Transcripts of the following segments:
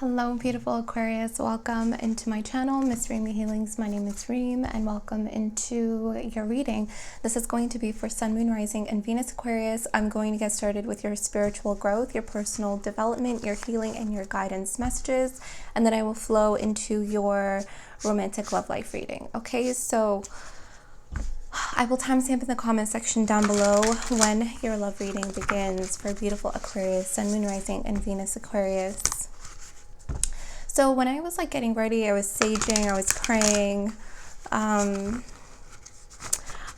Hello, beautiful Aquarius. Welcome into my channel, Miss Reem Healings. My name is Reem, and welcome into your reading. This is going to be for Sun, Moon, Rising, and Venus Aquarius. I'm going to get started with your spiritual growth, your personal development, your healing, and your guidance messages, and then I will flow into your romantic love life reading. Okay, so I will timestamp in the comment section down below when your love reading begins for beautiful Aquarius, Sun, Moon, Rising, and Venus Aquarius. So when I was like getting ready, I was saging, I was praying,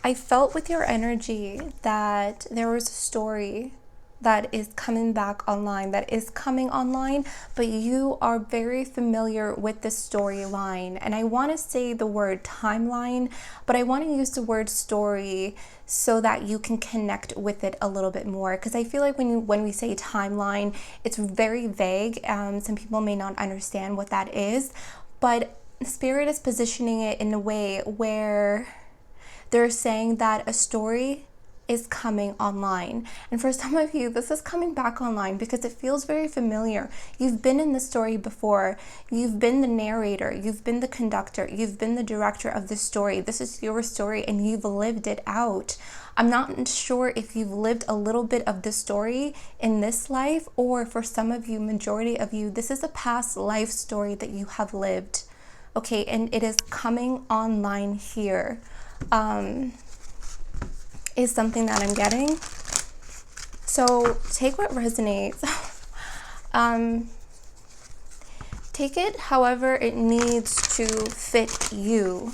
I felt with your energy that there was a story that is coming back online, that is coming online, but you are very familiar with the storyline. And I want to say the word timeline, but I want to use the word story so that you can connect with it a little bit more. Because I feel like when we say timeline, it's very vague. Some people may not understand what that is, but Spirit is positioning it in a way where they're saying that a story is coming online. And for some of you, this is coming back online because it feels very familiar. You've been in the story before. You've been the narrator. You've been the conductor. You've been the director of the story. This is your story and you've lived it out. I'm not sure if you've lived a little bit of the story in this life, or for some of you, majority of you, this is a past life story that you have lived. Okay, and it is coming online here. Is something that I'm getting. So take what resonates. Take it however it needs to fit you.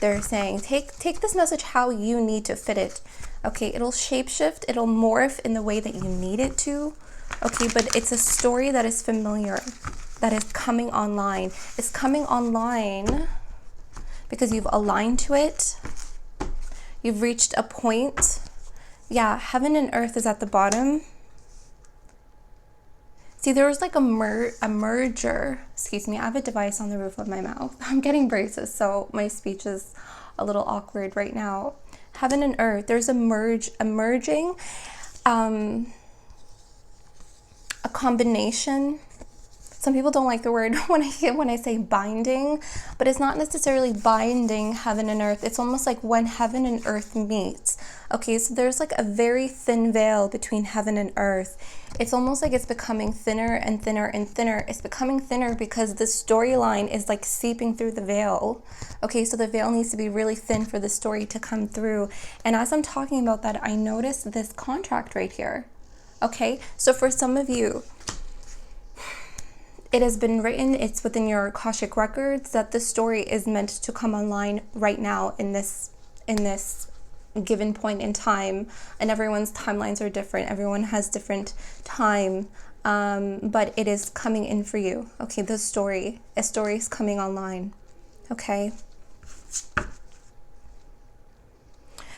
They're saying take this message how you need to fit it. Okay, it'll shapeshift, it'll morph in the way that you need it to. Okay, but it's a story that is familiar, that is coming online. It's coming online because you've aligned to it. You've reached a point. Yeah, heaven and earth is at the bottom. See, there was like a merger. Excuse me, I have a device on the roof of my mouth. I'm getting braces, so my speech is a little awkward right now. Heaven and earth, there's a merging, a combination. Some people don't like the word when I say binding, but it's not necessarily binding heaven and earth. It's almost like when heaven and earth meets. Okay, so there's like a very thin veil between heaven and earth. It's almost like it's becoming thinner and thinner and thinner. It's becoming thinner because the storyline is like seeping through the veil. Okay, so the veil needs to be really thin for the story to come through. And as I'm talking about that, I noticed this contract right here. Okay, so for some of you, it has been written, it's within your Akashic records that the story is meant to come online right now in this given point in time. And everyone's timelines are different. Everyone has different time, but it is coming in for you. Okay, a story is coming online. Okay.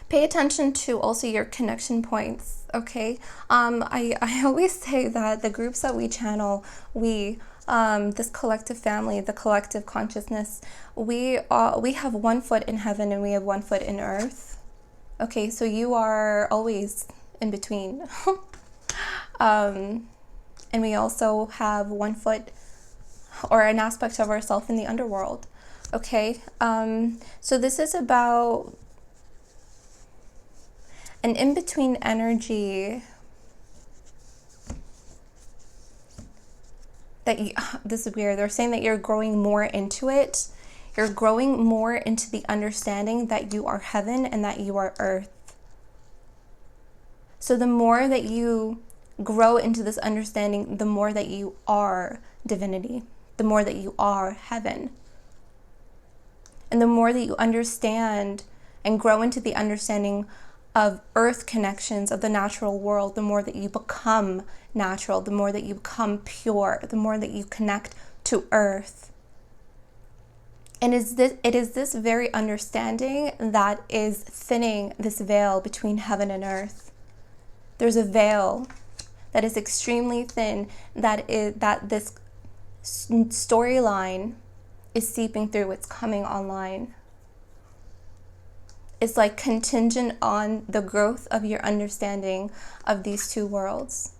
Pay attention to also your connection points. Okay. I always say that the groups that we channel, this collective family, the collective consciousness, we have one foot in heaven and we have one foot in earth. Okay, so you are always in between. And we also have one foot or an aspect of ourselves in the underworld. Okay, so this is about an in-between energy that this is weird. They're saying that you're growing more into it. You're growing more into the understanding that you are heaven and that you are earth. So the more that you grow into this understanding, the more that you are divinity, the more that you are heaven. And the more that you understand and grow into the understanding of earth connections of the natural world, the more that you become natural, the more that you become pure, the more that you connect to earth. And it is this very understanding that is thinning this veil between heaven and earth. There's a veil that is extremely thin, that this storyline is seeping through, it's coming online. It's like contingent on the growth of your understanding of these two worlds.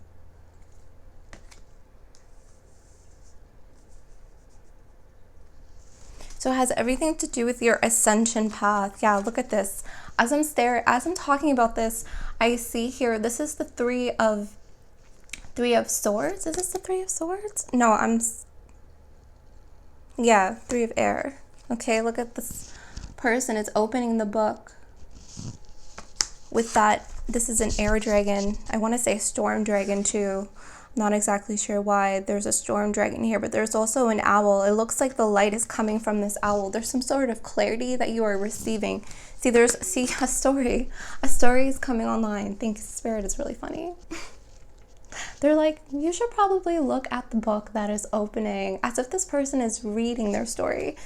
So it has everything to do with your ascension path. Yeah, look at this. As I'm talking about this, I see here, this is the three of swords. Is this the three of swords? No, yeah, three of air. Okay, look at this person. It's opening the book with that. This is an air dragon. I want to say storm dragon too. Not exactly sure why there's a storm dragon here, but there's also an owl. It looks like the light is coming from this owl. There's some sort of clarity that you are receiving. See, a story. A story is coming online. Thank you, Spirit. Is really funny. They're like, you should probably look at the book that is opening, as if this person is reading their story.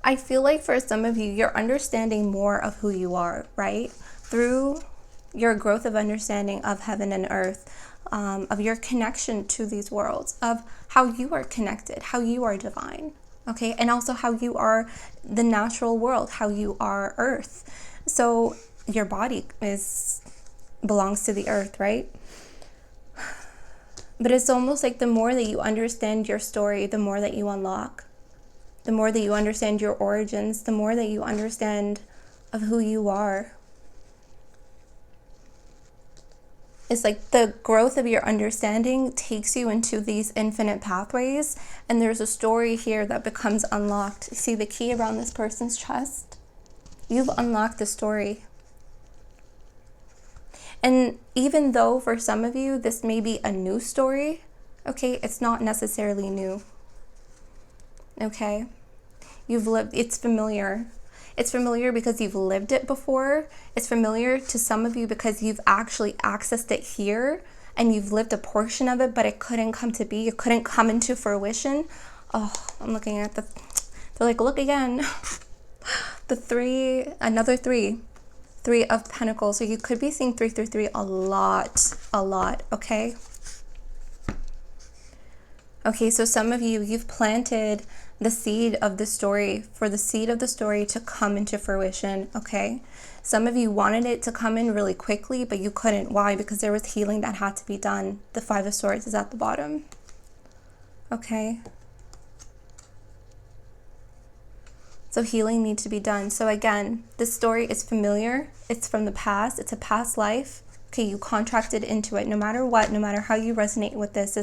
I feel like for some of you, you're understanding more of who you are, right? Through your growth of understanding of heaven and earth, of your connection to these worlds, of how you are connected, how you are divine, okay? And also how you are the natural world, how you are earth. So your body belongs to the earth, right? But it's almost like the more that you understand your story, the more that you unlock. The more that you understand your origins, the more that you understand of who you are. It's like the growth of your understanding takes you into these infinite pathways, and there's a story here that becomes unlocked. See the key around this person's chest? You've unlocked the story. And even though for some of you, this may be a new story, okay, it's not necessarily new. Okay, you've lived, it's familiar. It's familiar because you've lived it before. It's familiar to some of you because you've actually accessed it here and you've lived a portion of it, but it couldn't come to be. It couldn't come into fruition. Oh, I'm looking at they're like, look again. Another three of pentacles. So you could be seeing 333 a lot, okay? Okay, so some of you, you've planted the seed of the story, for the seed of the story to come into fruition, okay? Some of you wanted it to come in really quickly, but you couldn't. Why? Because there was healing that had to be done. The 5 of Swords is at the bottom, okay? So healing needs to be done. So again, this story is familiar. It's from the past. It's a past life. Okay, you contracted into it. No matter what, no matter how you resonate with this,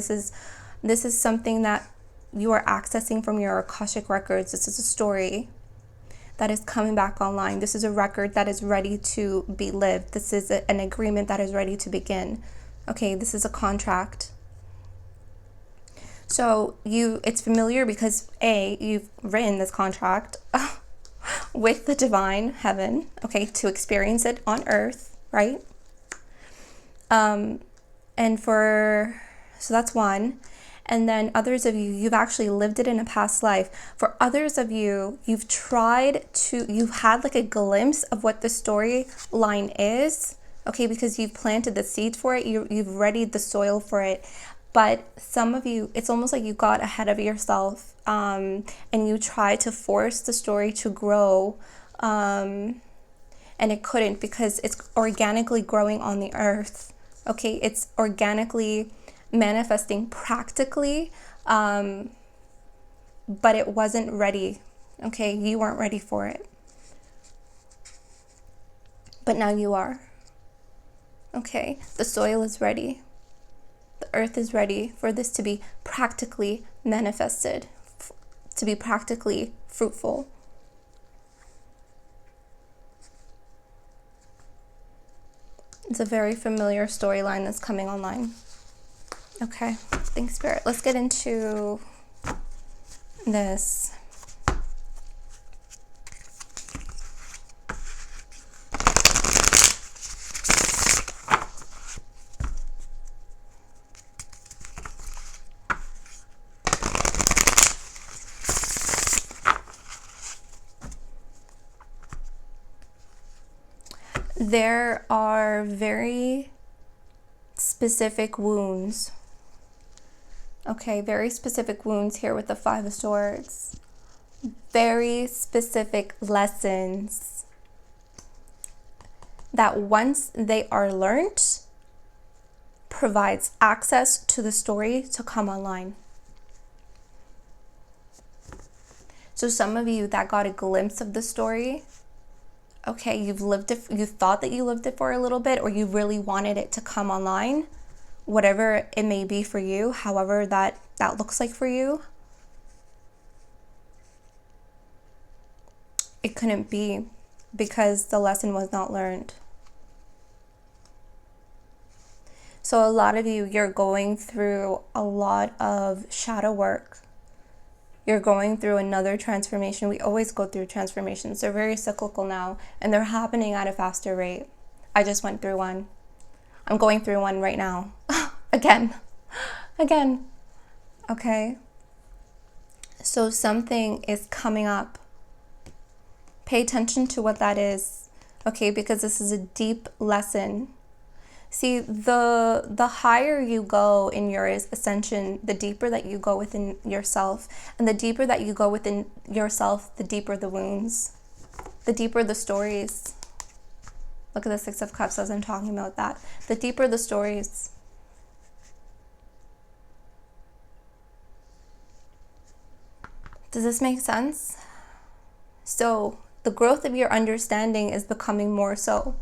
this is something that you are accessing from your Akashic records. This is a story that is coming back online. This is a record that is ready to be lived. This is an agreement that is ready to begin. Okay, this is a contract. So it's familiar because you've written this contract with the divine heaven, okay, to experience it on earth, right? So that's one. And then others of you, you've actually lived it in a past life. For others of you, you've had like a glimpse of what the storyline is, okay, because you've planted the seeds for it, you've readied the soil for it. But some of you, it's almost like you got ahead of yourself, and you tried to force the story to grow, and it couldn't, because it's organically growing on the earth, okay? It's organically manifesting practically, but it wasn't ready, okay? You weren't ready for it, but now you are, okay? The soil is ready. The earth is ready for this to be practically manifested, to be practically fruitful. It's a very familiar storyline that's coming online. Okay, thanks, Spirit. Let's get into this. There are very specific wounds. Okay, very specific wounds here with the 5 of Swords. Very specific lessons that once they are learned, provides access to the story to come online. So some of you that got a glimpse of the story, okay, you've lived it, you thought that you lived it for a little bit, or you really wanted it to come online, whatever it may be for you, however that looks like for you, it couldn't be because the lesson was not learned. So a lot of you, you're going through a lot of shadow work. You're going through another transformation. We always go through transformations. They're very cyclical now, and they're happening at a faster rate. I just went through one. I'm going through one right now. Again. Okay? So something is coming up. Pay attention to what that is, okay? Because this is a deep lesson. See, the higher you go in your ascension, the deeper that you go within yourself. And the deeper that you go within yourself, the deeper the wounds, the deeper the stories. Look at the Six of Cups as I'm talking about that. The deeper the stories. Does this make sense? So the growth of your understanding is becoming more so.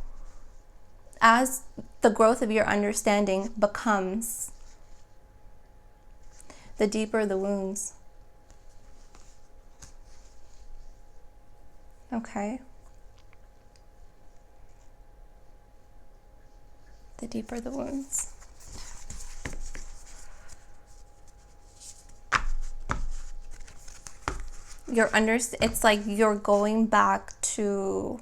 As the growth of your understanding becomes, the deeper the wounds. Okay? The deeper the wounds. It's like you're going back to...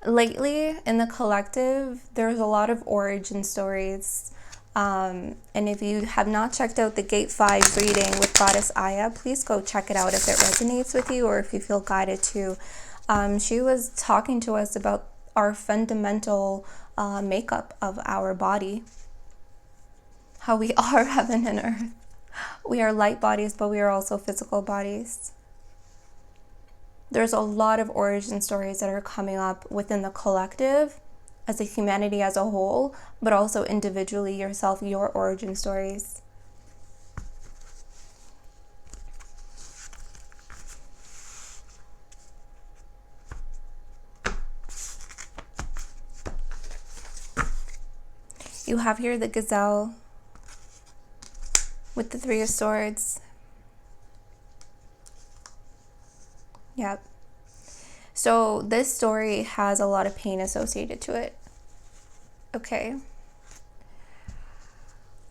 Lately, in the collective, there's a lot of origin stories. And if you have not checked out the Gate 5 reading with Goddess Aya, please go check it out if it resonates with you or if you feel guided to. She was talking to us about our fundamental makeup of our body. How we are heaven and earth. We are light bodies, but we are also physical bodies. There's a lot of origin stories that are coming up within the collective as a humanity as a whole, but also individually yourself, your origin stories. You have here the gazelle with the Three of Swords. Yep. So this story has a lot of pain associated to it. Okay.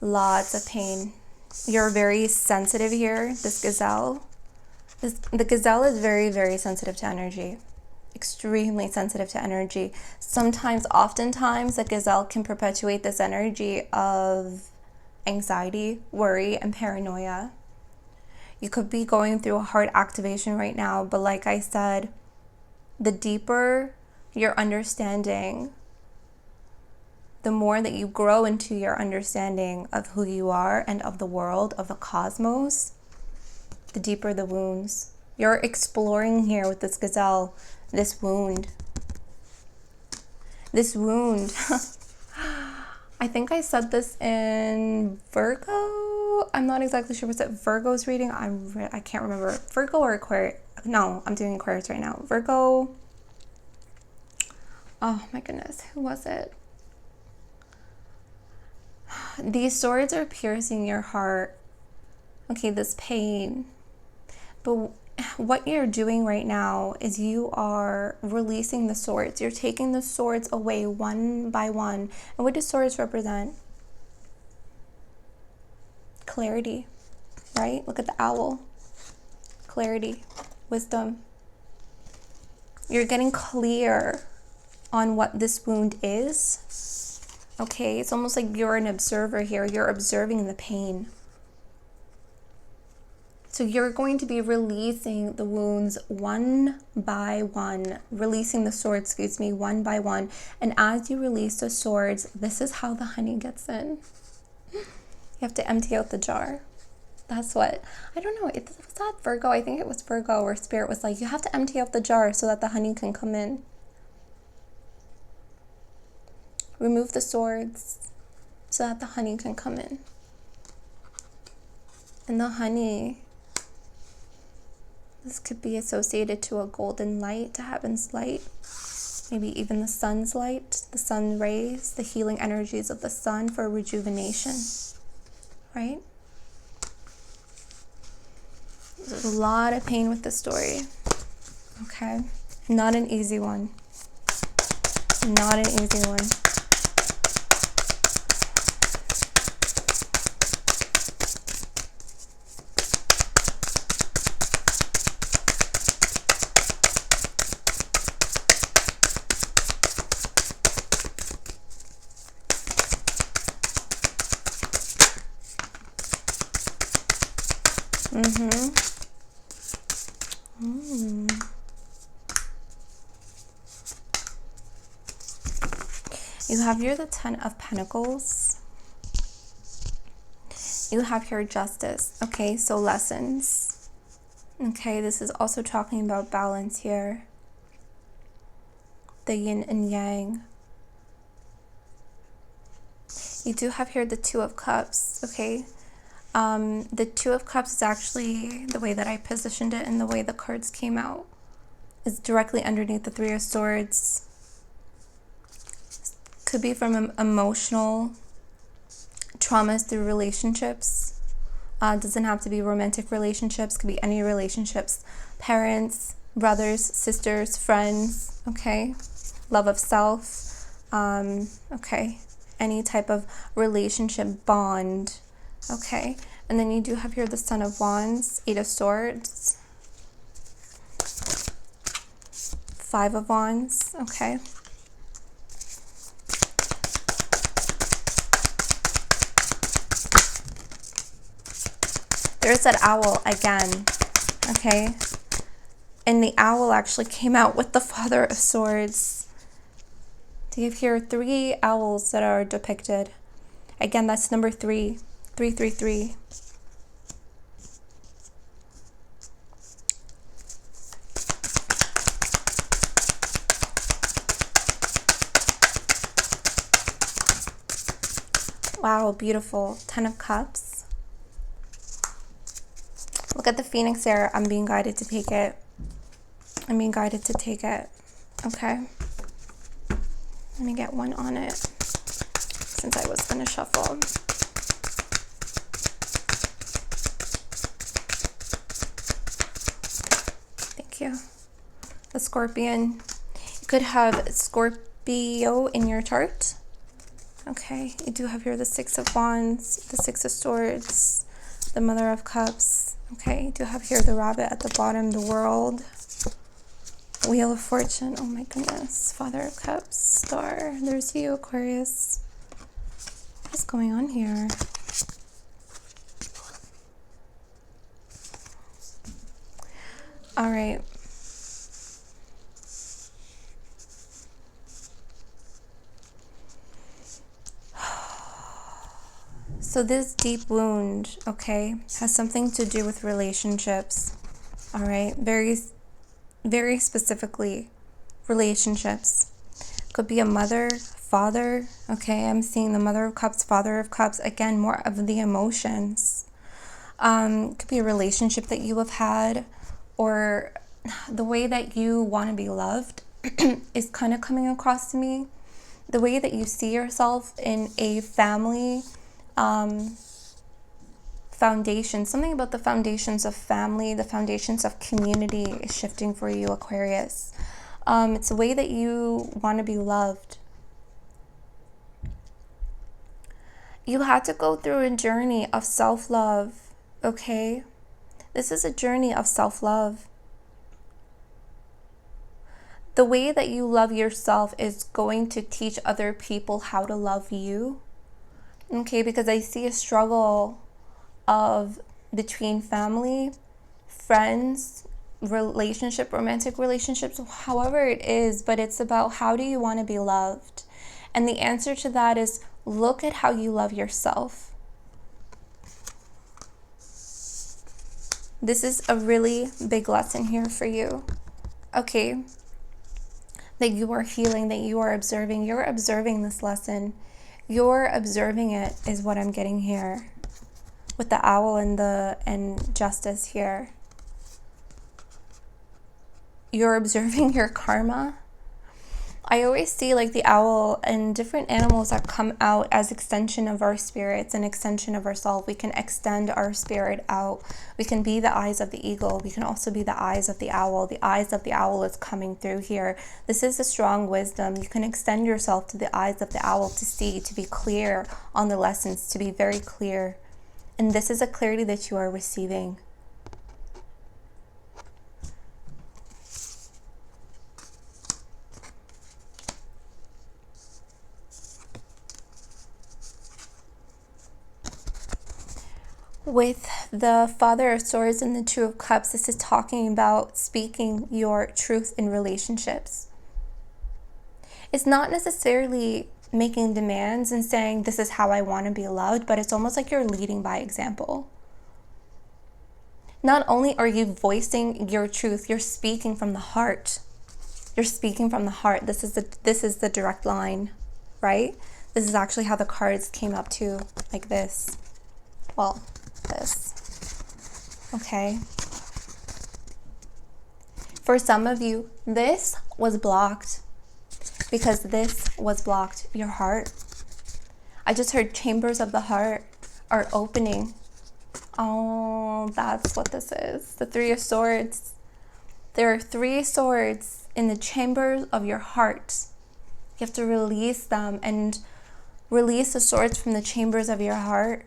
Lots of pain. You're very sensitive here, this gazelle. The gazelle is very, very sensitive to energy. Extremely sensitive to energy. Oftentimes, the gazelle can perpetuate this energy of anxiety, worry, and paranoia. You could be going through a heart activation right now, but like I said, the deeper your understanding, the more that you grow into your understanding of who you are and of the world, of the cosmos, the deeper the wounds. You're exploring here with this gazelle, this wound. This wound. I think I said this in Virgo. I'm not exactly sure. Was it Virgo's reading? I can't remember. Virgo or Aquarius? No, I'm doing Aquarius right now. Virgo. Oh my goodness. Who was it? These swords are piercing your heart. Okay, this pain. But what you're doing right now is you are releasing the swords. You're taking the swords away one by one. And what do swords represent? Clarity, right? Look at the owl. Clarity, wisdom. You're getting clear on what this wound is. Okay, it's almost like you're an observer here. You're observing the pain. So you're going to be releasing the wounds one by one, releasing the swords, one by one. And as you release the swords, this is how the honey gets in. You have to empty out the jar. That's what, I don't know, was that Virgo? I think it was Virgo where Spirit was like, you have to empty out the jar so that the honey can come in. Remove the swords so that the honey can come in. And the honey This could be associated to a golden light, to heaven's light, maybe even the sun's light, the sun rays, the healing energies of the sun for rejuvenation, right? There's a lot of pain with this story, okay? Not an easy one. Not an easy one. You have here the Ten of Pentacles. You have here Justice. Okay, so lessons. Okay, this is also talking about balance here. The yin and yang. You do have here the Two of Cups. Okay, the Two of Cups is actually the way that I positioned it and the way the cards came out. Is directly underneath the Three of Swords. Could be from emotional traumas through relationships. Doesn't have to be romantic relationships. Could be any relationships. Parents, brothers, sisters, friends. Okay. Love of self. Okay. Any type of relationship bond. Okay. And then you do have here the Son of Wands, Eight of Swords, Five of Wands. Okay. There's that owl again, okay? And the owl actually came out with the Father of Swords. So you have here 3 owls that are depicted. Again, that's number 3, 333. Wow, beautiful. 10 of Cups. Look at the Phoenix there. I'm being guided to take it. I'm being guided to take it. Okay. Let me get one on it since I was going to shuffle. Thank you. The Scorpion. You could have Scorpio in your chart. Okay. You do have here the Six of Wands, the Six of Swords, the Mother of Cups. Okay, you do have here the Rabbit at the bottom, the World, Wheel of Fortune. Oh my goodness. Father of Cups, Star. There's you, Aquarius. What is going on here? All right. So this deep wound, okay, has something to do with relationships. All right. Very specifically relationships. Could be a mother, father. Okay, I'm seeing the Mother of Cups, Father of Cups. Again, more of the emotions. Could be a relationship that you have had, or the way that you want to be loved is kind of coming across to me. The way that you see yourself in a family foundation. Something about the foundations of family, the foundations of community is shifting for you, Aquarius. It's a way that you want to be loved. You had to go through a journey of self-love, okay? This is a journey of self-love. The way that you love yourself is going to teach other people how to love you, okay? Because I see a struggle of between family, friends, relationship, romantic relationships, however it is, but it's about how do you want to be loved? And the answer to that is look at how you love yourself. This is a really big lesson here for you, okay? That you are healing, that you are observing. You're observing this lesson. You're observing it is what I'm getting here with the owl and justice here. you're observing your karma. I always see like the owl and different animals that come out as extension of our spirits, an extension of ourselves. We can extend our spirit out. We can be the eyes of the eagle. We can also be the eyes of the owl. The eyes of the owl is coming through here. This is a strong wisdom. You can extend yourself to the eyes of the owl to see, to be clear on the lessons, to be very clear. And this is a clarity that you are receiving. With the Father of Swords and the Two of Cups, this is talking about speaking your truth in relationships. It's not necessarily making demands and saying, this is how I want to be loved, but it's almost like you're leading by example. Not only are you voicing your truth, you're speaking from the heart. You're speaking from the heart. This is the direct line, right? This is actually how the cards came up too, like this. Well, this. Okay. For some of you, this was blocked because this was blocked. Your heart. I just heard chambers of the heart are opening. Oh, that's what this is. The Three of Swords. There are 3 swords in the chambers of your heart. You have to release them and release the swords from the chambers of your heart.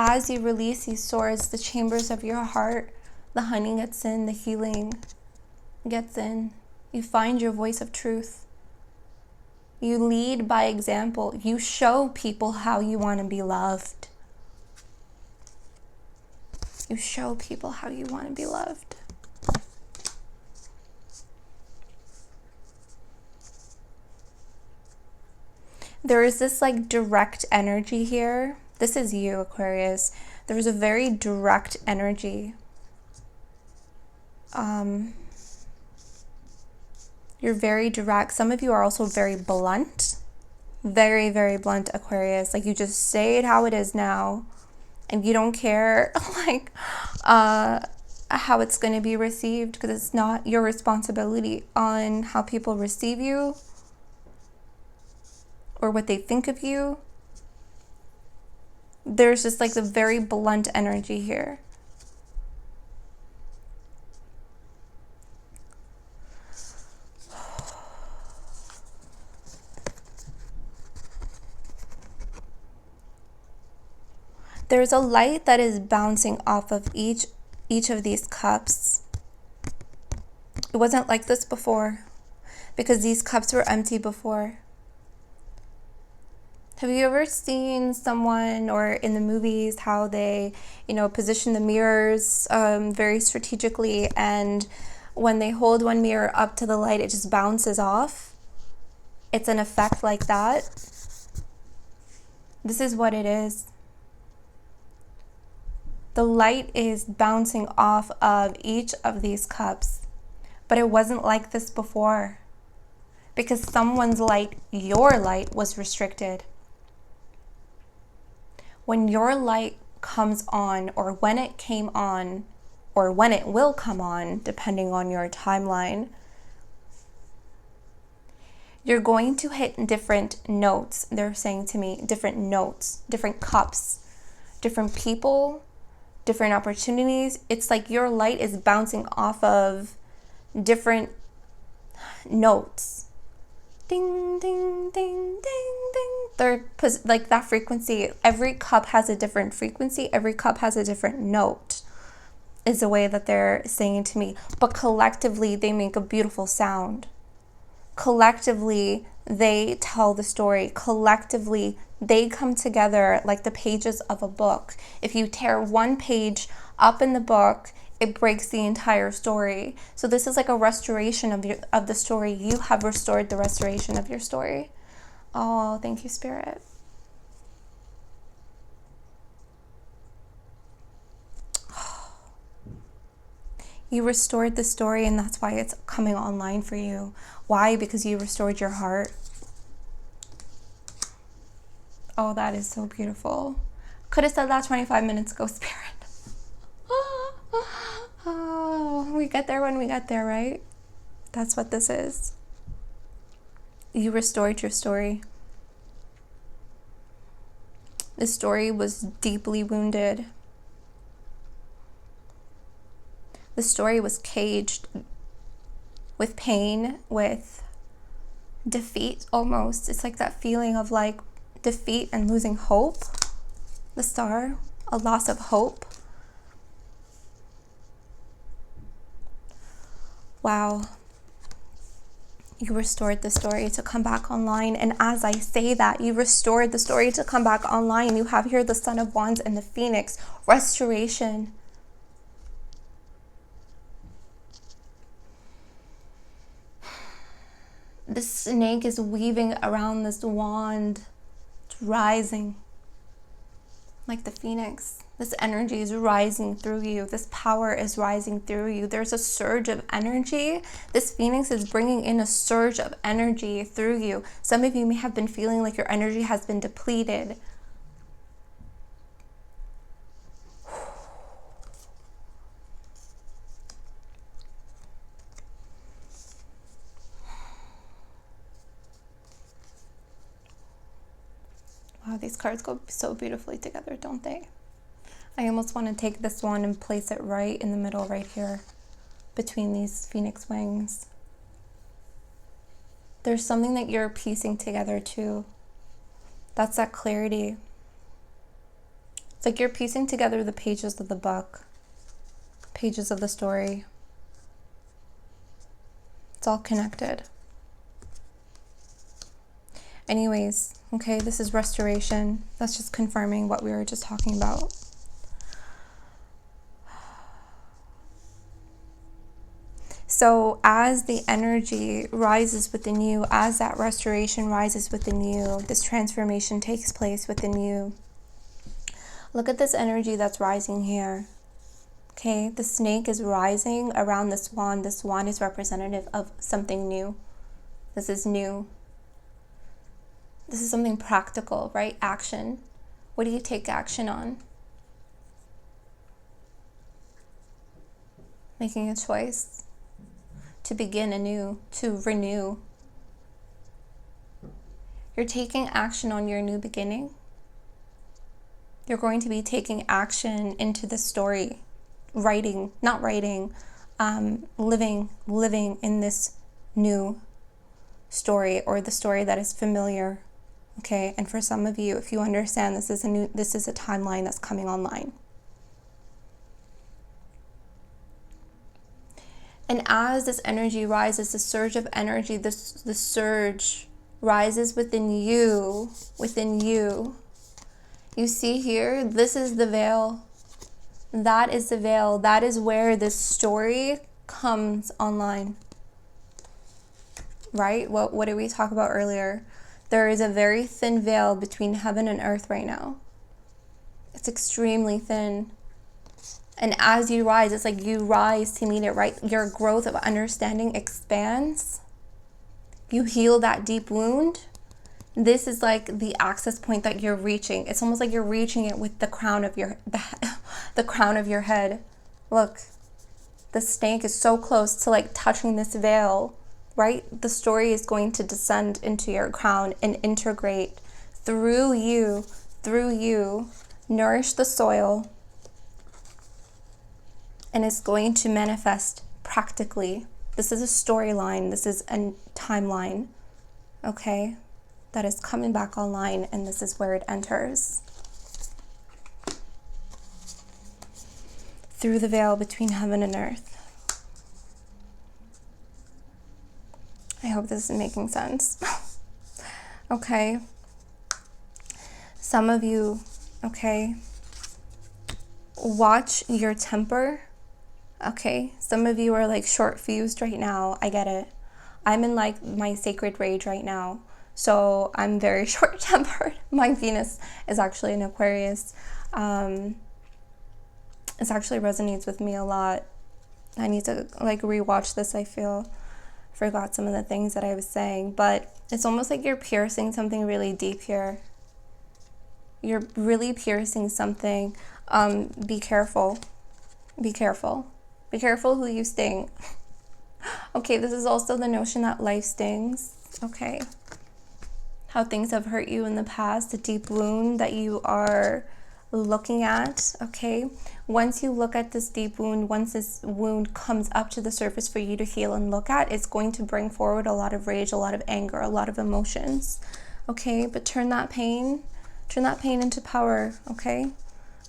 As you release these swords, the chambers of your heart, the honey gets in, the healing gets in. You find your voice of truth. You lead by example. You show people how you want to be loved. You show people how you want to be loved. There is this like direct energy here. This is you, Aquarius. There's a very direct energy. You're very direct. Some of you are also very blunt. Very, very blunt, Aquarius. Like you just say it how it is now. And you don't care like how it's going to be received, because it's not your responsibility on how people receive you or what they think of you. There's just like the very blunt energy here. There's a light that is bouncing off of each of these cups. It wasn't like this before because these cups were empty before. Have you ever seen someone, or in the movies, how they, position the mirrors very strategically, and when they hold one mirror up to the light, it just bounces off? It's an effect like that. This is what it is. The light is bouncing off of each of these cups, but it wasn't like this before because someone's light, your light, was restricted. When your light comes on, or when it came on, or when it will come on, depending on your timeline, you're going to hit different notes. They're saying to me, different notes, different cups, different people, different opportunities. It's like your light is bouncing off of different notes. Ding, ding, ding, ding, ding. They're like that frequency. Every cup has a different frequency. Every cup has a different note, is the way that they're saying to me. But collectively, they make a beautiful sound. Collectively, they tell the story. Collectively, they come together like the pages of a book. If you tear one page up in the book, it breaks the entire story. So this is like a restoration of the story. You have restored the restoration of your story. Oh, thank you, Spirit. You restored the story, and that's why it's coming online for you. Why? Because you restored your heart. Oh, that is so beautiful. Could have said that 25 minutes ago, Spirit. We get there when we get there, right? That's what this is. You restored your story. The story was deeply wounded. The story was caged with pain, with defeat almost. It's like that feeling of like defeat and losing hope. The star, a loss of hope. Wow. You restored the story to come back online. And as I say that, you restored the story to come back online. You have here the Son of Wands and the Phoenix. Restoration. The snake is weaving around this wand. It's rising. Like the Phoenix. This energy is rising through you. This power is rising through you. There's a surge of energy. This Phoenix is bringing in a surge of energy through you. Some of you may have been feeling like your energy has been depleted. Wow, these cards go so beautifully together, don't they? I almost want to take this one and place it right in the middle, right here, between these phoenix wings. There's something that you're piecing together too. That's that clarity. It's like you're piecing together the pages of the book, pages of the story. It's all connected. Anyways, okay, this is restoration. That's just confirming what we were just talking about. So as the energy rises within you, as that restoration rises within you, this transformation takes place within you. Look at this energy that's rising here. Okay, the snake is rising around this wand. This wand is representative of something new. This is new. This is something practical, right? Action. What do you take action on? Making a choice to begin anew, to renew. You're taking action on your new beginning. You're going to be taking action into the story, living in this new story, or the story that is familiar. Okay, and for some of you, if you understand, this is a timeline that's coming online. And as this energy rises, the surge of energy, the surge rises within you. You see here, this is the veil. That is the veil. That is where this story comes online. Right? What did we talk about earlier? There is a very thin veil between heaven and earth right now. It's extremely thin. And as you rise, it's like you rise to meet it, right? Your growth of understanding expands. You heal that deep wound. This is like the access point that you're reaching. It's almost like you're reaching it with the crown of your the crown of your head. Look, the snake is so close to like touching this veil, right? The story is going to descend into your crown and integrate through you, nourish the soil, and it's going to manifest practically. This is a storyline. This is a timeline, okay, that is coming back online, and this is where it enters. Through the veil between heaven and earth. I hope this is making sense. Okay. Some of you, okay, watch your temper. Okay, some of you are like short fused right now. I get it. I'm in like my sacred rage right now. So I'm very short tempered. My Venus is actually an Aquarius. It actually resonates with me a lot. I need to like rewatch this, I feel. Forgot some of the things that I was saying, but it's almost like you're piercing something really deep here. You're really piercing something. Be careful. Be careful. Be careful who you sting. Okay, this is also the notion that life stings. Okay. How things have hurt you in the past, a deep wound that you are looking at. Okay. Once you look at this deep wound, once this wound comes up to the surface for you to heal and look at, it's going to bring forward a lot of rage, a lot of anger, a lot of emotions. Okay. But turn that pain into power. Okay.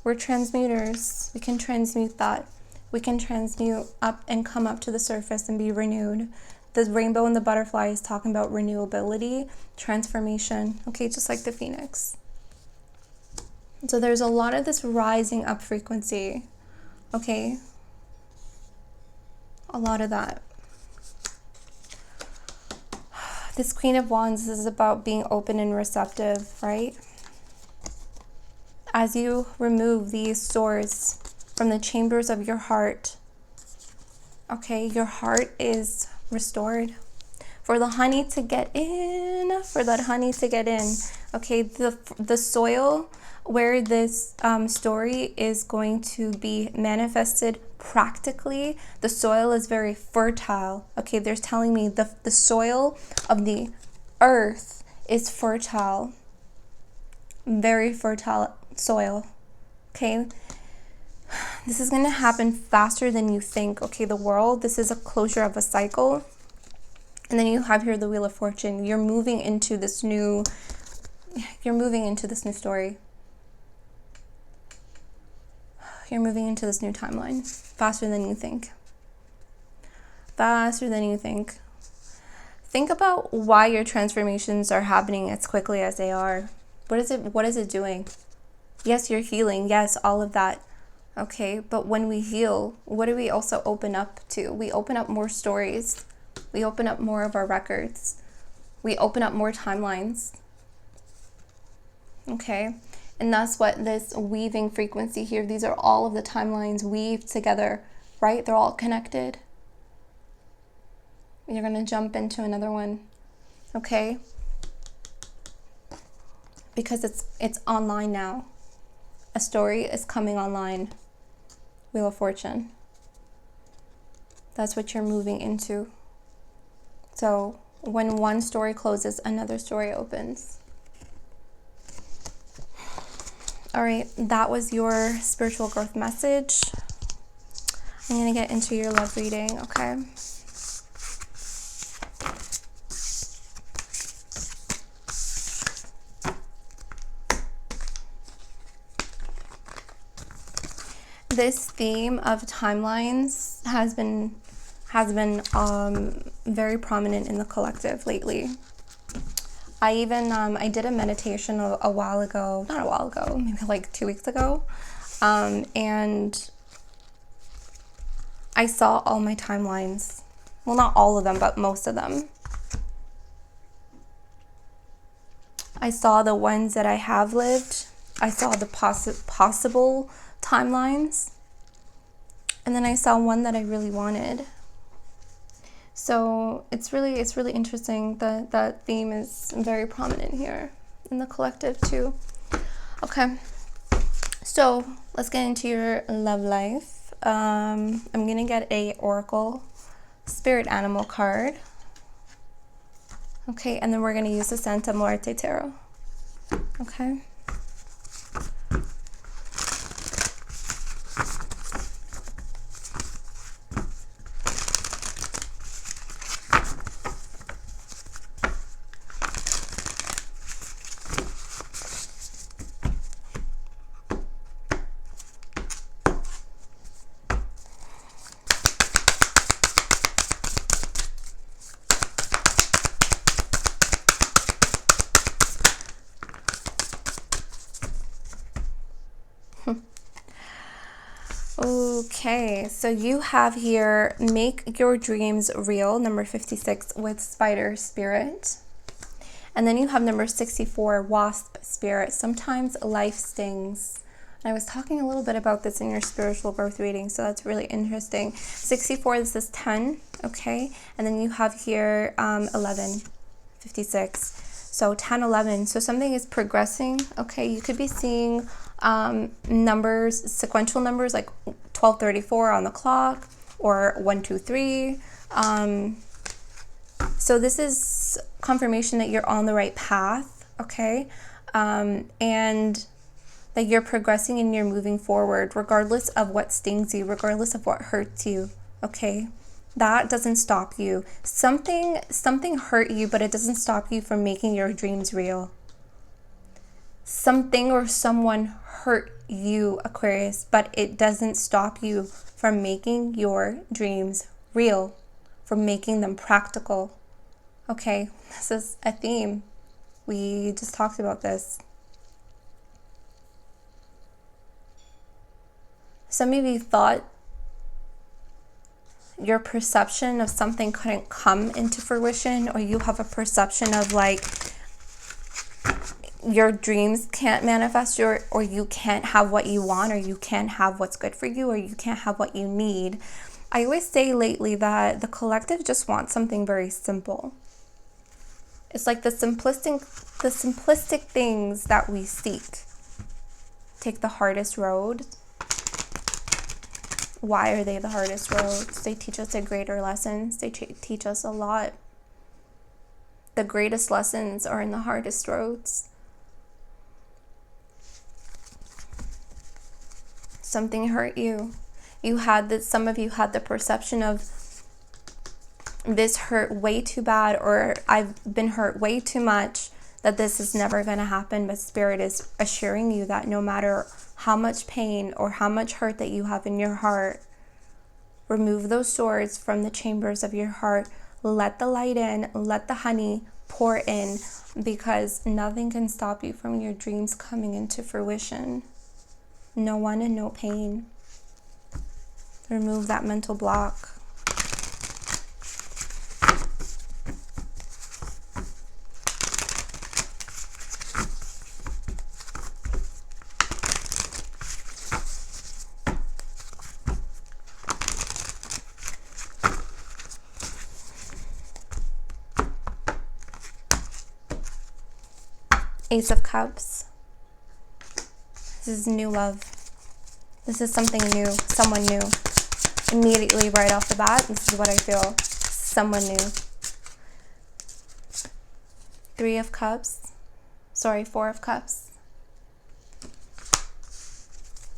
We're transmuters. We can transmute that. We can transmute up and come up to the surface and be renewed. The rainbow and the butterfly is talking about renewability, transformation, okay, just like the phoenix. So there's a lot of this rising up frequency, okay? A lot of that. This Queen of Wands is about being open and receptive, right? As you remove these swords from the chambers of your heart, okay, your heart is restored. For the honey to get in, okay, the soil where this story is going to be manifested practically, the soil is very fertile. Okay, they're telling me the soil of the earth is fertile, very fertile soil. Okay, this is going to happen faster than you think. Okay, the world, this is a closure of a cycle. And then you have here the Wheel of Fortune. You're moving into this new story. You're moving into this new timeline faster than you think. Think about why your transformations are happening as quickly as they are. What is it doing? Yes, you're healing. Yes, all of that. Okay, but when we heal, what do we also open up to? We open up more stories. We open up more of our records. We open up more timelines. Okay, and that's what this weaving frequency here, these are all of the timelines weaved together, right? They're all connected. You're going to jump into another one, okay? Because it's online now. A story is coming online. Wheel of Fortune. That's what you're moving into. So when one story closes, another story opens. All right, that was your spiritual growth message. I'm going to get into your love reading, okay? This theme of timelines has been very prominent in the collective lately. I did a meditation a while ago, not a while ago, maybe like 2 weeks ago, and I saw all my timelines. Well, not all of them, but most of them. I saw the ones that I have lived. I saw the possible timelines, and then I saw one that I really wanted. So it's really interesting that that theme is very prominent here in the collective too. Okay, so let's get into your love life. I'm gonna get a Oracle Spirit Animal card. Okay, and then we're gonna use the Santa Muerte Tarot. Okay. Okay, so you have here, make your dreams real, number 56, with Spider Spirit. And then you have number 64, Wasp Spirit. Sometimes life stings. And I was talking a little bit about this in your spiritual growth reading, so that's really interesting. 64, this is 10, okay? And then you have here 11, 56. So 10, 11. So something is progressing, okay? You could be seeing numbers, sequential numbers like 12:34 on the clock, or 1, 2, 3. So this is confirmation that you're on the right path, okay? And that you're progressing and you're moving forward, regardless of what stings you, regardless of what hurts you, okay? That doesn't stop you. Something hurt you, but it doesn't stop you from making your dreams real. Something or someone hurt you, Aquarius, but it doesn't stop you from making your dreams real, from making them practical. Okay, this is a theme. We just talked about this. Some of you thought your perception of something couldn't come into fruition, or you have a perception of like your dreams can't manifest, or you can't have what you want, or you can't have what's good for you, or you can't have what you need. I always say lately that the collective just wants something very simple. It's like the simplistic things that we seek. Take the hardest road. Why are they the hardest roads? They teach us the greater lessons. They teach us a lot. The greatest lessons are in the hardest roads. Something hurt you. Some of you had the perception of this hurt way too bad, or I've been hurt way too much, that this is never going to happen. But Spirit is assuring you that no matter how much pain or how much hurt that you have in your heart, remove those swords from the chambers of your heart. Let the light in, let the honey pour in, because nothing can stop you from your dreams coming into fruition. No one and no pain. Remove that mental block. Ace of Cups. This is new love. This is something new, someone new. Immediately right off the bat, this is what I feel. Someone new. 3 of Cups. 4 of Cups.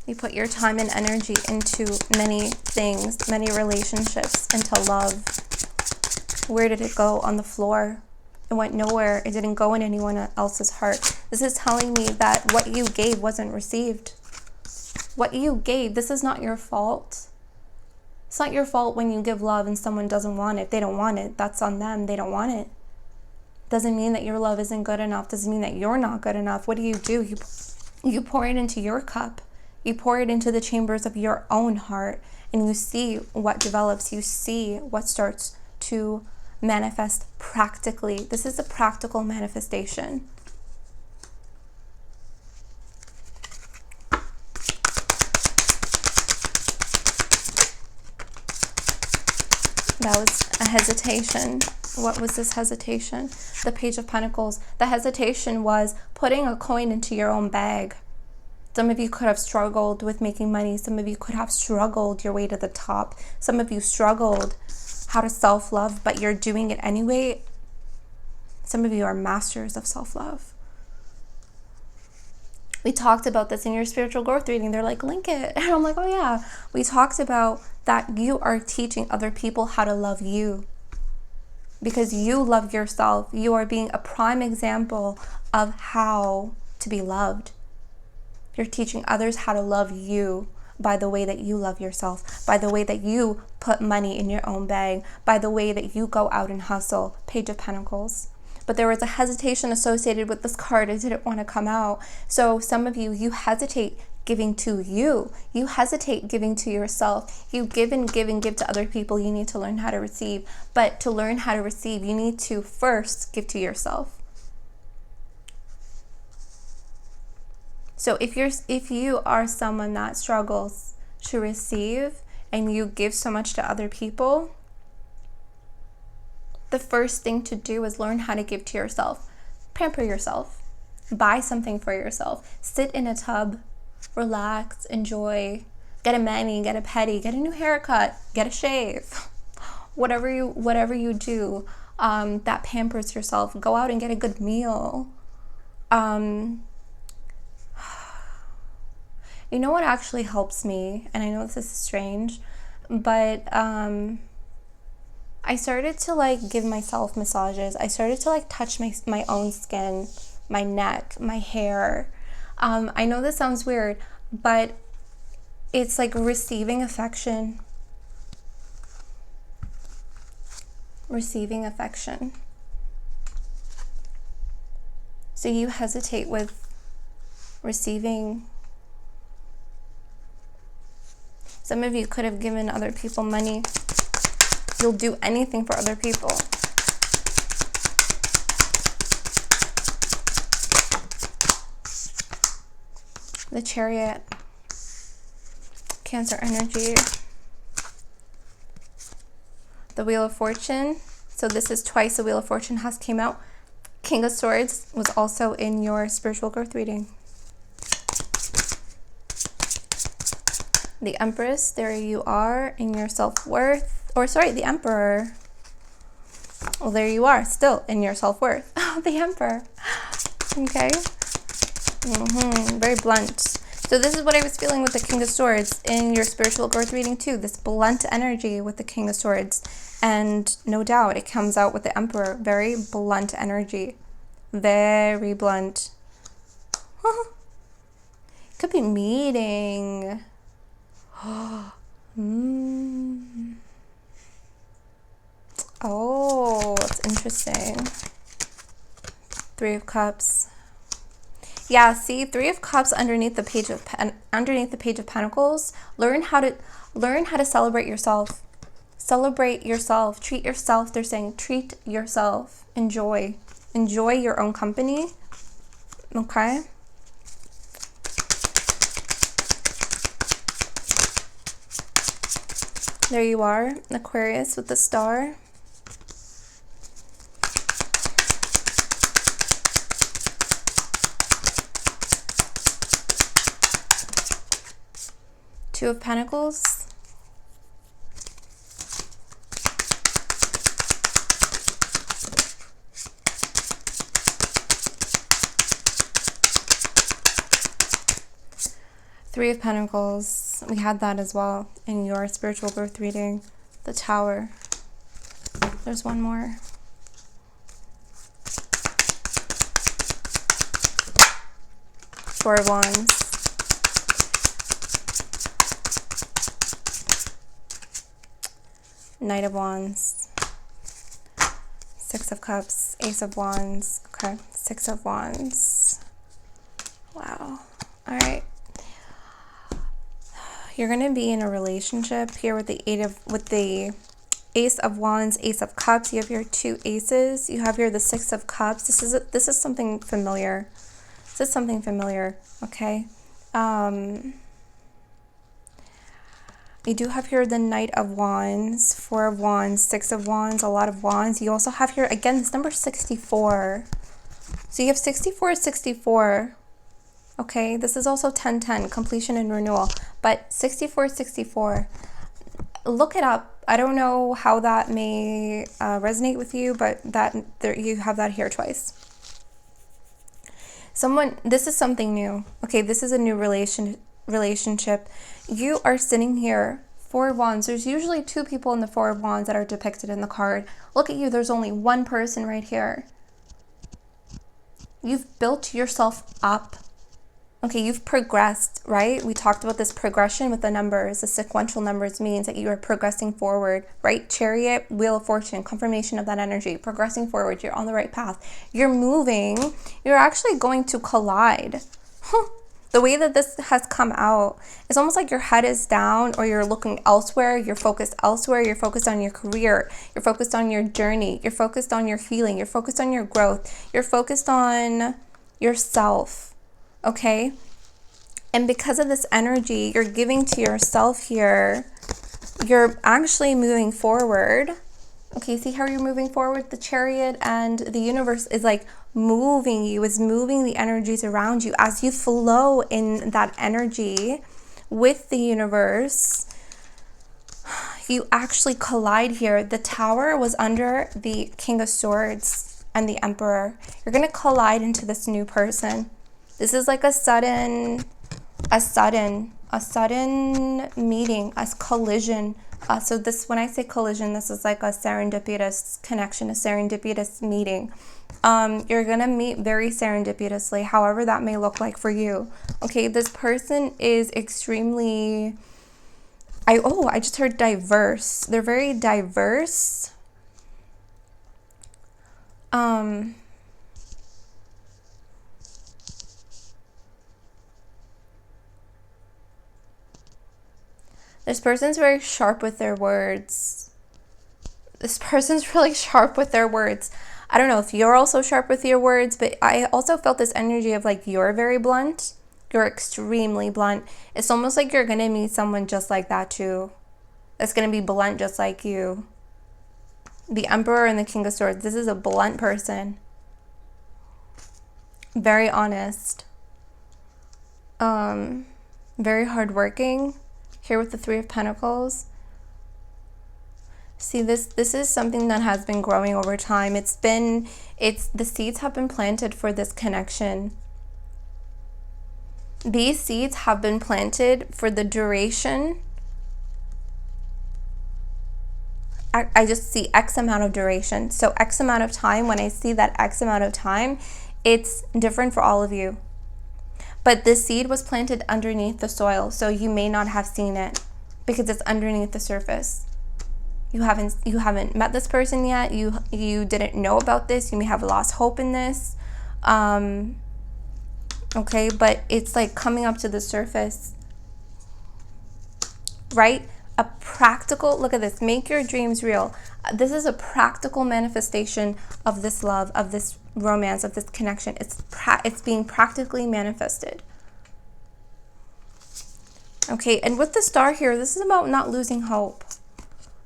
You put your time and energy into many things, many relationships, into love. Where did it go? On the floor. It went nowhere. It didn't go in anyone else's heart. This is telling me that what you gave wasn't received. What you gave, this is not your fault. It's not your fault when you give love and someone doesn't want it. They don't want it. That's on them. They don't want it. Doesn't mean that your love isn't good enough. Doesn't mean that you're not good enough. What do? You pour it into your cup. You pour it into the chambers of your own heart, and you see what develops. You see what starts to manifest practically. This is a practical manifestation. That was a hesitation. What was this hesitation? The Page of Pentacles. The hesitation was putting a coin into your own bag. Some of you could have struggled with making money. Some of you could have struggled your way to the top. Some of you struggled how to self-love, but you're doing it anyway. Some of you are masters of self-love. We talked about this in your spiritual growth reading. They're like, link it. And I'm like, oh yeah. We talked about that you are teaching other people how to love you. Because you love yourself. You are being a prime example of how to be loved. You're teaching others how to love you by the way that you love yourself, by the way that you put money in your own bag, by the way that you go out and hustle. Page of Pentacles. But there was a hesitation associated with this card. It didn't want to come out. So some of you hesitate giving to you. You hesitate giving to yourself. You give and give and give to other people. You need to learn how to receive. But to learn how to receive, you need to first give to yourself. So if you are someone that struggles to receive and you give so much to other people, the first thing to do is learn how to give to yourself. Pamper yourself. Buy something for yourself. Sit in a tub. Relax. Enjoy. Get a mani, get a pedi, get a new haircut, get a shave. Whatever you do, that pampers yourself. Go out and get a good meal. You know what actually helps me, and I know this is strange, but I started to like give myself massages. I started to like touch my own skin, my neck, my hair. I know this sounds weird, but it's like receiving affection. Receiving affection. So you hesitate with receiving. Some of you could have given other people money. You'll do anything for other people. The Chariot. Cancer energy. The Wheel of Fortune. So this is twice the Wheel of Fortune has came out. King of Swords was also in your spiritual growth reading. The Empress, there you are in your self-worth. Or sorry, the Emperor. Well, there you are, still in your self-worth. The Emperor. Okay. Very blunt. So this is what I was feeling with the King of Swords in your spiritual growth reading too. This blunt energy with the King of Swords. And no doubt it comes out with the Emperor. Very blunt energy. Very blunt. Could be meeting. Oh, that's interesting. Three of Cups. Yeah, see, Three of Cups underneath the Page of Pentacles. Learn how to celebrate yourself. Celebrate yourself. Treat yourself. They're saying treat yourself. Enjoy your own company. Okay. There you are, Aquarius with the star. Two of Pentacles. Three of Pentacles. We had that as well in your spiritual growth reading. The Tower. There's one more. Four of Wands. Knight of Wands. Six of Cups. Ace of Wands. Okay. Six of Wands. Wow. All right. You're going to be in a relationship here with the Ace of Wands, Ace of Cups. You have your two aces. You have here the Six of Cups. This is something familiar. This is something familiar, okay? You do have here the Knight of Wands, Four of Wands, Six of Wands, a lot of Wands. You also have here, again, this number 64. So you have 64, 64. Okay, this is also 1010, completion and renewal. But 64, 64, look it up. I don't know how that may resonate with you, but you have that here twice. This is something new. Okay, this is a new relationship. You are sitting here, Four of Wands. There's usually two people in the Four of Wands that are depicted in the card. Look at you, there's only one person right here. You've built yourself up. Okay, you've progressed, right? We talked about this progression with the numbers. The sequential numbers means that you are progressing forward, right? Chariot, Wheel of Fortune, confirmation of that energy, progressing forward. You're on the right path. You're moving. You're actually going to collide. The way that this has come out, it's almost like your head is down or you're looking elsewhere. You're focused elsewhere. You're focused on your career. You're focused on your journey. You're focused on your healing. You're focused on your growth. You're focused on yourself. Okay, and because of this energy you're giving to yourself here, you're actually moving forward. Okay, see how you're moving forward? The Chariot and the universe is like moving you, is moving the energies around you as you flow in that energy with the universe. You actually collide here. The Tower was under the King of Swords and the Emperor. You're going to collide into this new person. This is like a sudden meeting, a collision. So this, when I say collision, this is like a serendipitous connection, a serendipitous meeting. You're gonna meet very serendipitously, however that may look like for you. Okay, this person is extremely, I just heard diverse. They're very diverse. This person's very sharp with their words. This person's really sharp with their words. I don't know if you're also sharp with your words, but I also felt this energy of like you're very blunt. You're extremely blunt. It's almost like you're going to meet someone just like that too. That's going to be blunt just like you. The Emperor and the King of Swords. This is a blunt person. Very honest. Very hardworking. Here with the Three of Pentacles. See, this is something that has been growing over time. The seeds have been planted for this connection. These seeds have been planted for the duration. I just see X amount of duration. So X amount of time, when I see that X amount of time, it's different for all of you. But this seed was planted underneath the soil, so you may not have seen it because it's underneath the surface. You haven't met this person yet. You didn't know about this. You may have lost hope in this. Okay, but it's like coming up to the surface, right? A practical, look at this, make your dreams real. This is a practical manifestation of this love, of this romance, of this connection. It's being practically manifested. Okay, and with the Star here, this is about not losing hope.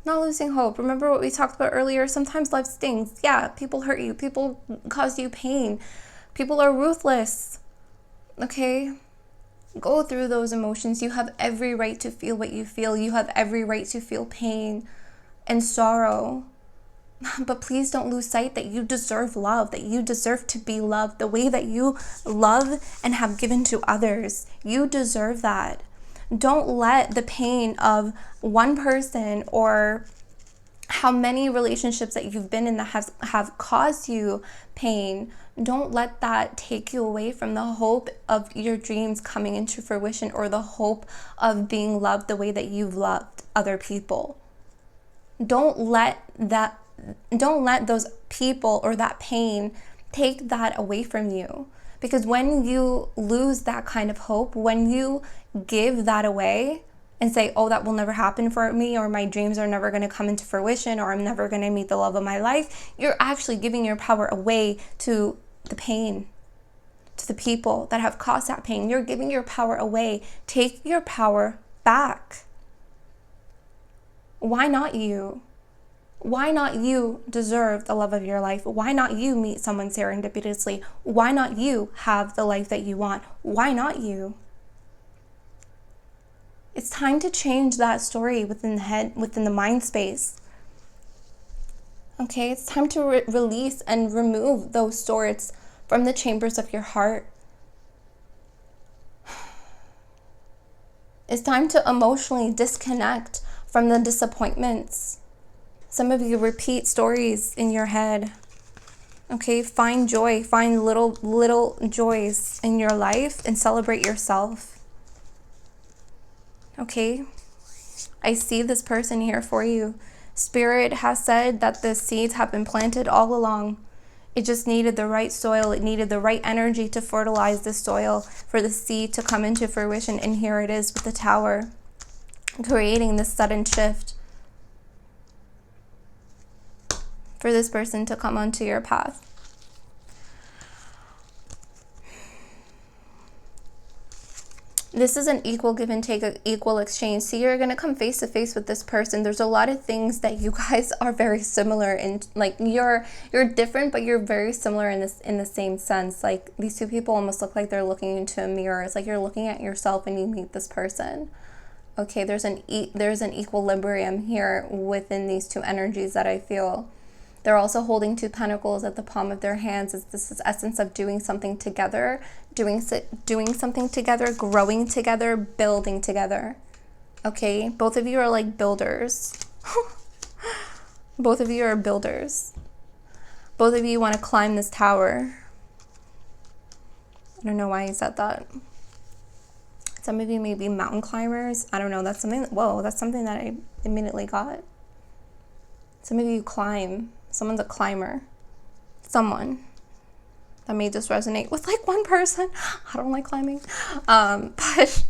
Not losing hope. Remember what we talked about earlier? Sometimes life stings. Yeah, people hurt you. People cause you pain. People are ruthless. Okay? Go through those emotions. You have every right to feel what you feel. You have every right to feel pain and sorrow. But please don't lose sight that you deserve love, that you deserve to be loved the way that you love and have given to others. You deserve that. Don't let the pain of one person or how many relationships that you've been in that have caused you pain, don't let that take you away from the hope of your dreams coming into fruition or the hope of being loved the way that you've loved other people. Don't let those people or that pain take that away from you. Because when you lose that kind of hope, when you give that away and say, oh, that will never happen for me, or my dreams are never going to come into fruition, or I'm never going to meet the love of my life, you're actually giving your power away to the pain, to the people that have caused that pain. You're giving your power away. Take your power back. Why not you? Why not you deserve the love of your life? Why not you meet someone serendipitously? Why not you have the life that you want? Why not you? It's time to change that story within the head, within the mind space. Okay, it's time to release and remove those swords from the chambers of your heart. It's time to emotionally disconnect from the disappointments. Some of you repeat stories in your head. Okay, find joy, find little joys in your life and celebrate yourself. Okay, I see this person here for you. Spirit has said that the seeds have been planted all along. It just needed the right soil. It needed the right energy to fertilize the soil for the seed to come into fruition. And here it is with the Tower, creating this sudden shift for this person to come onto your path. This is an equal give and take, an equal exchange. See, you're going to come face to face with this person. There's a lot of things that you guys are very similar in. Like, you're different, but you're very similar in the same sense. Like, these two people almost look like they're looking into a mirror. It's like you're looking at yourself and you meet this person. Okay, there's an equilibrium here within these two energies that I feel. They're also holding 2 pentacles at the palm of their hands. It's this essence of doing something together, doing something together, growing together, building together. Okay, both of you are like builders. Both of you are builders. Both of you want to climb this tower. I don't know why he said that. Some of you may be mountain climbers. I don't know. That's something. Whoa, that's something that I immediately got. Some of you climb. Someone's a climber. Someone. That may just resonate with like one person. I don't like climbing. But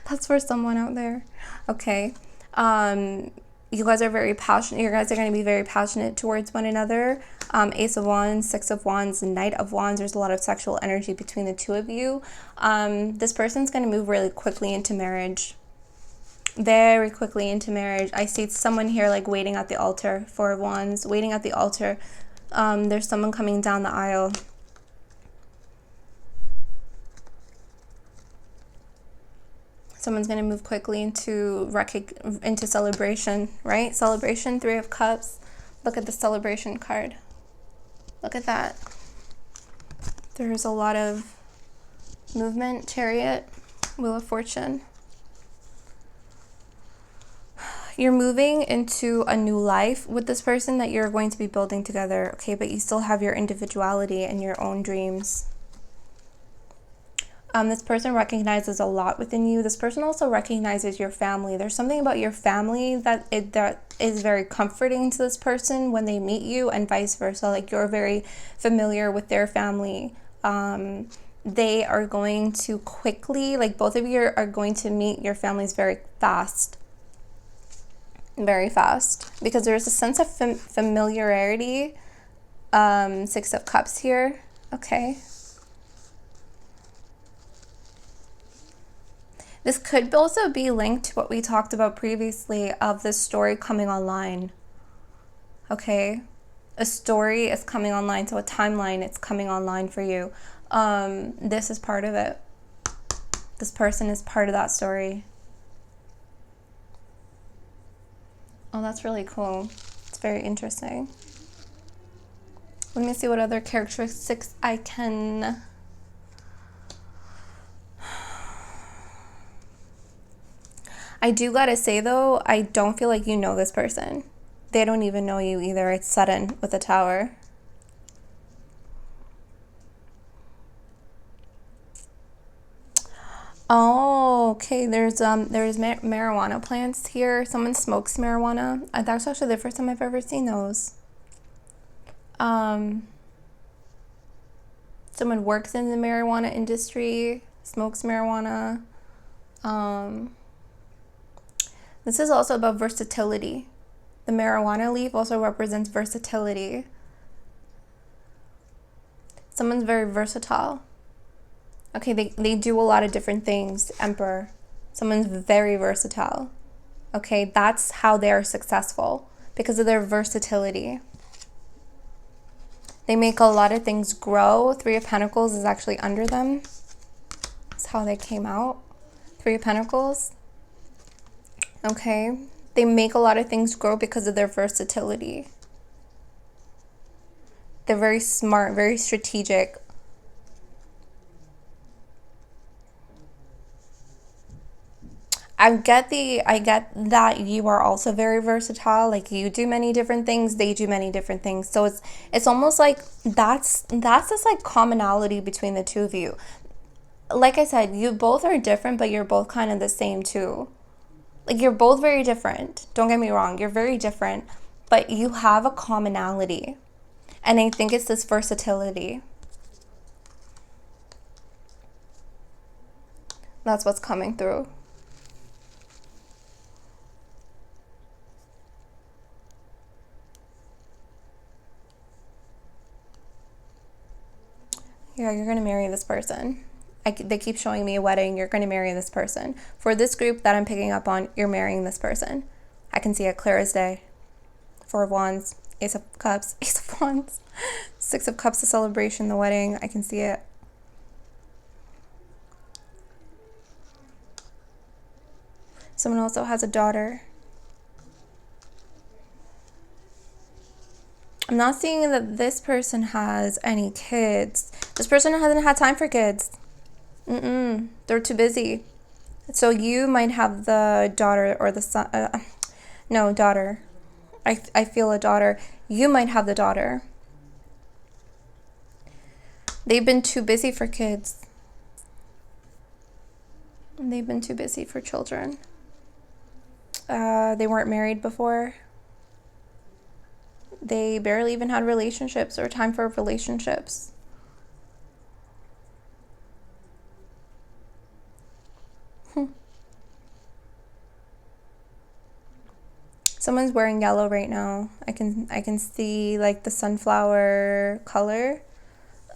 that's for someone out there. Okay. You guys are very passionate. You guys are going to be very passionate towards one another. Ace of Wands, Six of Wands, Knight of Wands. There's a lot of sexual energy between the two of you. This person's going to move really quickly into marriage. Very quickly into marriage. I see someone here like waiting at the altar. 4 of Wands, waiting at the altar. There's someone coming down the aisle. Someone's going to move quickly into celebration, right? Celebration, 3 of Cups. Look at the celebration card. Look at that. There's a lot of movement. Chariot, Wheel of Fortune. You're moving into a new life with this person that you're going to be building together, okay? But you still have your individuality and your own dreams. This person recognizes a lot within you. This person also recognizes your family. There's something about your family that is very comforting to this person when they meet you, and vice versa. Like, you're very familiar with their family. They are going to quickly, like both of you are going to meet your families very fast. Very fast. Because there's a sense of familiarity. 6 of Cups here. Okay. This could also be linked to what we talked about previously of this story coming online. Okay? A story is coming online, so a timeline, it's coming online for you. This is part of it. This person is part of that story. Oh, that's really cool. It's very interesting. Let me see what other characteristics I can... I do gotta say though, I don't feel like you know this person. They don't even know you either. It's sudden with the Tower. Oh, okay. There's marijuana plants here. Someone smokes marijuana. That's actually the first time I've ever seen those. Someone works in the marijuana industry, smokes marijuana. This is also about versatility. The marijuana leaf also represents versatility. Someone's very versatile. Okay, they do a lot of different things, Emperor. Someone's very versatile. Okay, that's how they're successful, because of their versatility. They make a lot of things grow. 3 of Pentacles is actually under them. That's how they came out. 3 of Pentacles. Okay, they make a lot of things grow because of their versatility. They're very smart, very strategic. I get that you are also very versatile. Like, you do many different things, they do many different things. So it's almost like that's this like commonality between the two of you. Like I said, you both are different, but you're both kind of the same too. Like, you're both very different. Don't get me wrong, you're very different, but you have a commonality. And I think it's this versatility. That's what's coming through. Yeah, you're going to marry this person. they keep showing me a wedding. You're going to marry this person. For this group that I'm picking up on, you're marrying this person. I can see it clear as day. Four of Wands, Ace of Cups, Ace of Wands, Six of Cups, the celebration, the wedding. I can see it. Someone also has a daughter. I'm not seeing that this person has any kids. This person hasn't had time for kids. They're too busy. So you might have the daughter or the son. No, daughter. I feel a daughter. You might have the daughter. They've been too busy for kids. They've been too busy for children. They weren't married before. They barely even had relationships or time for relationships. Someone's wearing yellow right now. I can see like the sunflower color.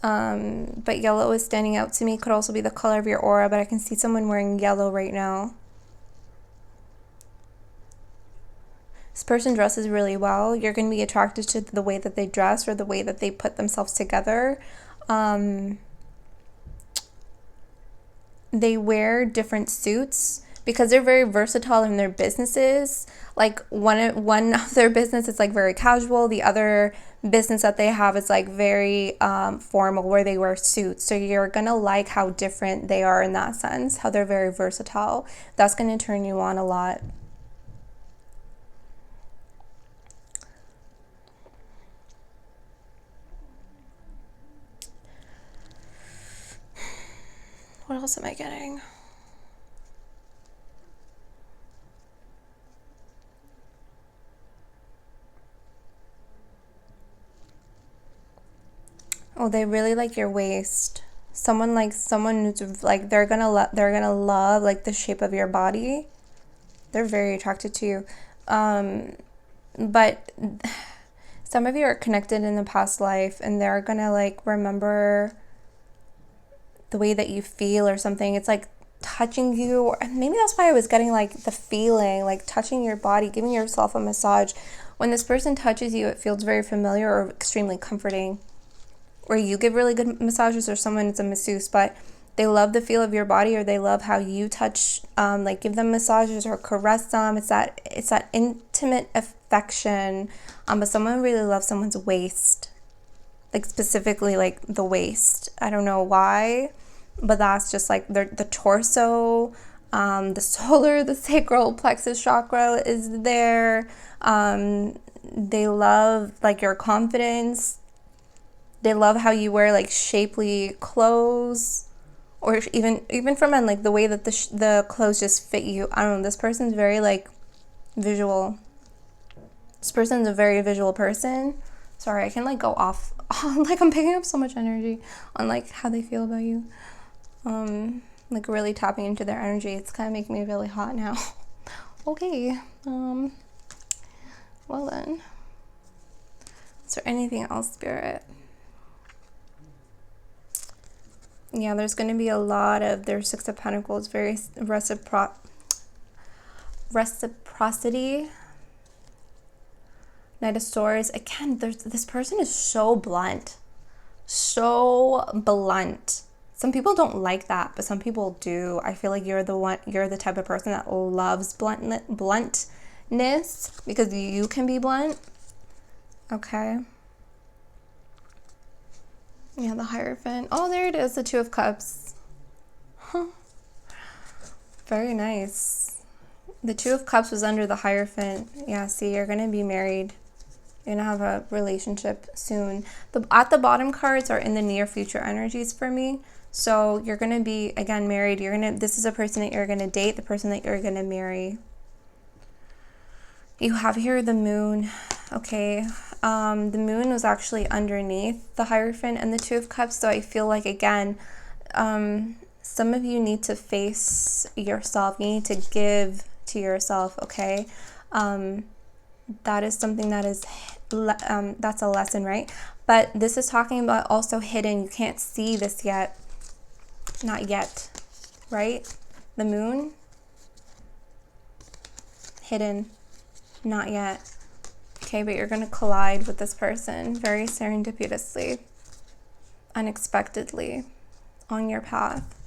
But yellow is standing out to me. Could also be the color of your aura, but I can see someone wearing yellow right now. This person dresses really well. You're going to be attracted to the way that they dress or the way that they put themselves together. They wear different suits because they're very versatile in their businesses. Like one of their business is like very casual. The other business that they have is like very formal, where they wear suits. So you're going to like how different they are in that sense, how they're very versatile. That's going to turn you on a lot. What else am I getting? Oh, they really like your waist. Someone who's like they're gonna love like the shape of your body. They're very attracted to you. But some of you are connected in the past life, and they're gonna like remember the way that you feel or something. It's like touching you, or maybe that's why I was getting like the feeling, like touching your body, giving yourself a massage. When this person touches you, it feels very familiar or extremely comforting. Or you give really good massages, or someone is a masseuse, but they love the feel of your body, or they love how you touch, like give them massages or caress them. It's that intimate affection. But someone really loves someone's waist, like specifically like the waist. I don't know why, but that's just like the torso, the sacral plexus chakra is there. They love like your confidence. They love how you wear like shapely clothes, or even for men, like the way that the clothes just fit you. I don't know. This person's very like visual. This person's a very visual person. Sorry, I can like go off. Like I'm picking up so much energy on like how they feel about you. Like really tapping into their energy. It's kind of making me really hot now. Okay. Well then. Is there anything else, Spirit? Yeah, there's going to be a lot of their Six of Pentacles, very reciprocity. Knight of Swords. Again, this person is so blunt. So blunt. Some people don't like that, but some people do. I feel like you're the type of person that loves bluntness because you can be blunt. Okay. Yeah, the Hierophant. Oh, there it is, the Two of Cups. Huh. Very nice. The Two of Cups was under the Hierophant. Yeah, see, you're going to be married. You're going to have a relationship soon. At the bottom cards are in the near future energies for me. So you're going to be, again, married. This is a person that you're going to date, the person that you're going to marry. You have here the Moon. Okay. The Moon was actually underneath the Hierophant and the Two of Cups. So I feel like, again, some of you need to face yourself. You need to give to yourself, okay? That is something that is, that's a lesson, right? But this is talking about also hidden. You can't see this yet. not yet, right? The moon, hidden, not yet. Okay, but you're going to collide with this person very serendipitously, unexpectedly on your path.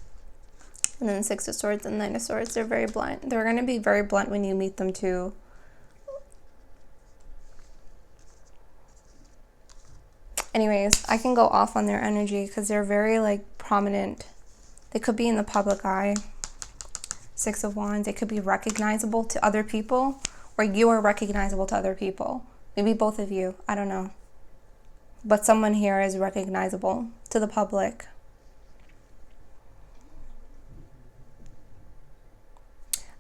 And then Six of Swords and Nine of Swords, they're very blunt. They're going to be very blunt when you meet them too. Anyways, I can go off on their energy because they're very like prominent. They could be in the public eye. Six of Wands, they could be recognizable to other people, or you are recognizable to other people. Maybe both of you, I don't know. But someone here is recognizable to the public.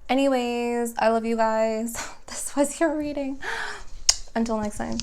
Anyways, I love you guys. This was your reading. Until next time.